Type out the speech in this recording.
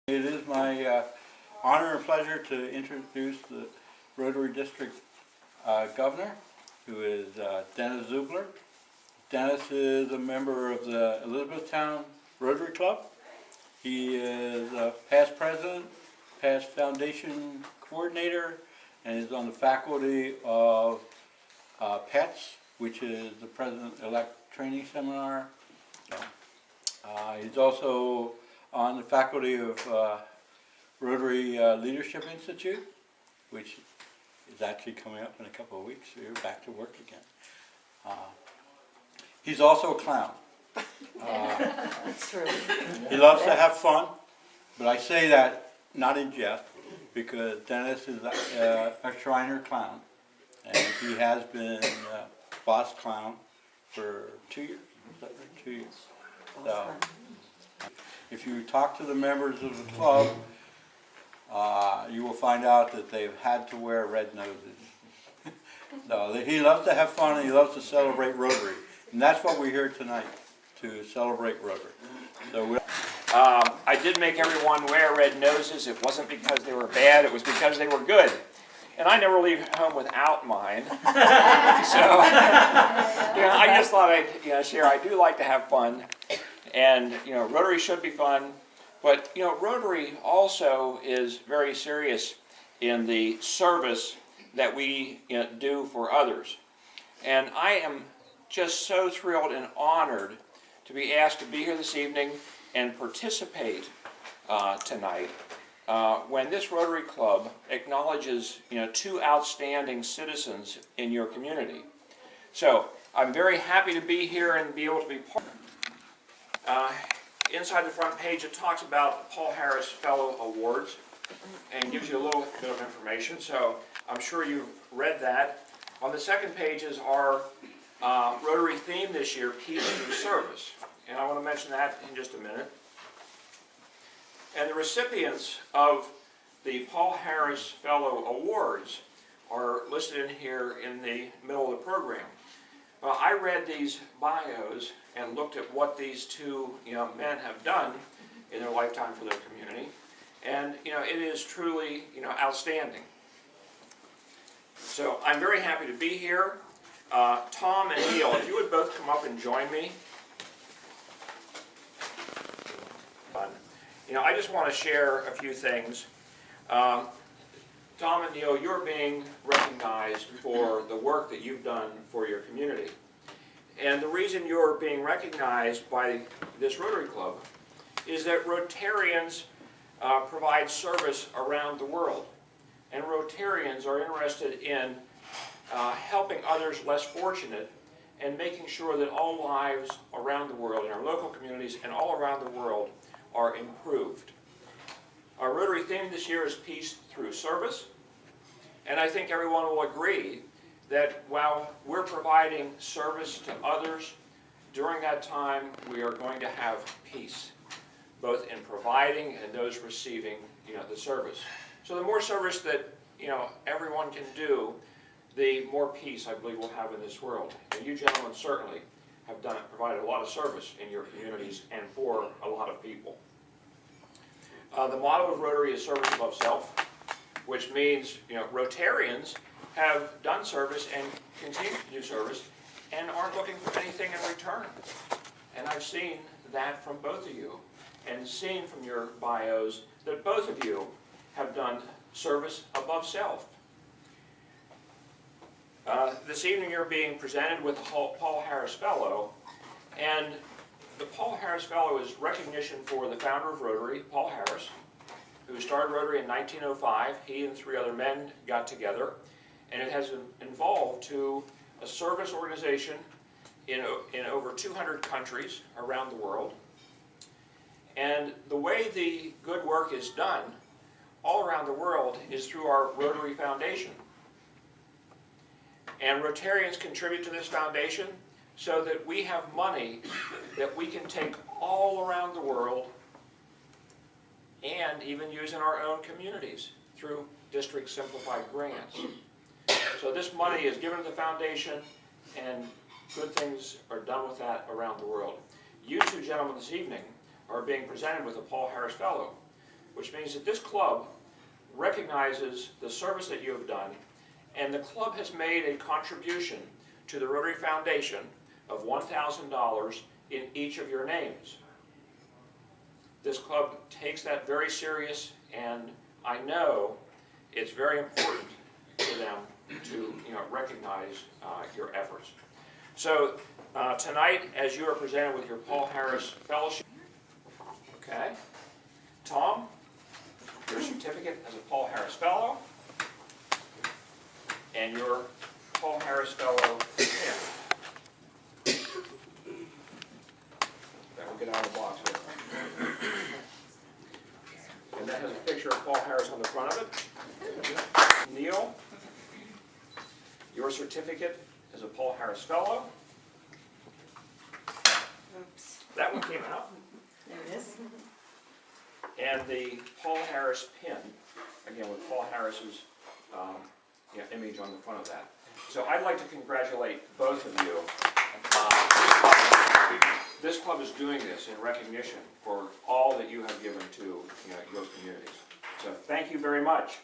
It is my honor and pleasure to introduce the Rotary District Governor, who is Dennis Zubler. Dennis is a member of the Elizabethtown Rotary Club. He is a past president, past foundation coordinator, and is on the faculty of PETS, which is the President-elect Training Seminar. He's also on the faculty of Rotary Leadership Institute, which is actually coming up in a couple of weeks, so you're back to work again. He's also a clown. That's true. He loves to have fun, but I say that not in jest, because Dennis is a Shriner clown, and he has been boss clown for 2 years. Is that right? 2 years. So, if you talk to the members of the club, you will find out that they've had to wear red noses. So he loves to have fun and he loves to celebrate Rotary. And that's what we're here tonight, to celebrate Rotary. So I did make everyone wear red noses. It wasn't because they were bad, it was because they were good. And I never leave home without mine. So I just thought I'd share. I do like to have fun. And Rotary should be fun, but Rotary also is very serious in the service that we do for others. And I am just so thrilled and honored to be asked to be here this evening and participate tonight when this Rotary Club acknowledges two outstanding citizens in your community. So I'm very happy to be here and be able to be part. Inside the front page it talks about the Paul Harris Fellow Awards and gives you a little bit of information, so I'm sure you've read that. On the second page is our Rotary theme this year, Peace Through Service, and I want to mention that in just a minute. And the recipients of the Paul Harris Fellow Awards are listed in here in the middle of the program. I read these bios and looked at what these two men have done in their lifetime for their community, and it is truly outstanding. So I'm very happy to be here. Tom and Neal, if you would both come up and join me. I just want to share a few things. Tom and Neal, you're being recognized for the work that you've done for your community. And the reason you're being recognized by this Rotary Club is that Rotarians provide service around the world. And Rotarians are interested in helping others less fortunate and making sure that all lives around the world, in our local communities and all around the world, are improved. Our Rotary theme this year is Peace Through Service. And I think everyone will agree that while we're providing service to others, during that time we are going to have peace, both in providing and those receiving the service. So the more service that everyone can do, the more peace I believe we'll have in this world. And you gentlemen certainly have provided a lot of service in your communities and for a lot of people. The motto of Rotary is service above self, which means Rotarians have done service and continue to do service and aren't looking for anything in return. And I've seen that from both of you, and seen from your bios that both of you have done service above self. This evening you're being presented with the Paul Harris Fellow, and the Paul Harris Fellow is recognition for the founder of Rotary, Paul Harris, who started Rotary in 1905. He and 3 other men got together, and it has evolved to a service organization in over 200 countries around the world. And the way the good work is done all around the world is through our Rotary Foundation. And Rotarians contribute to this foundation so that we have money that we can take all around the world and even use in our own communities through district simplified grants. So this money is given to the foundation, and good things are done with that around the world. You two gentlemen this evening are being presented with a Paul Harris Fellow, which which means that this club recognizes the service that you have done, and the club has made a contribution to the Rotary Foundation of $1,000 in each of your names. This club takes that very serious, and I know it's very important to them to recognize your efforts. So tonight, as you are presented with your Paul Harris Fellowship, okay, Tom, your certificate as a Paul Harris Fellow, and your Paul Harris Fellow pin. That will get out of the box here. And that has a picture of Paul Harris on the front of it. Neal, your certificate as a Paul Harris Fellow. Oops. That one came out. There it is. And the Paul Harris pin, again with Paul Harris's image on the front of that. So I'd like to congratulate both of you. This club is doing this in recognition for all that you have given to your communities. So thank you very much.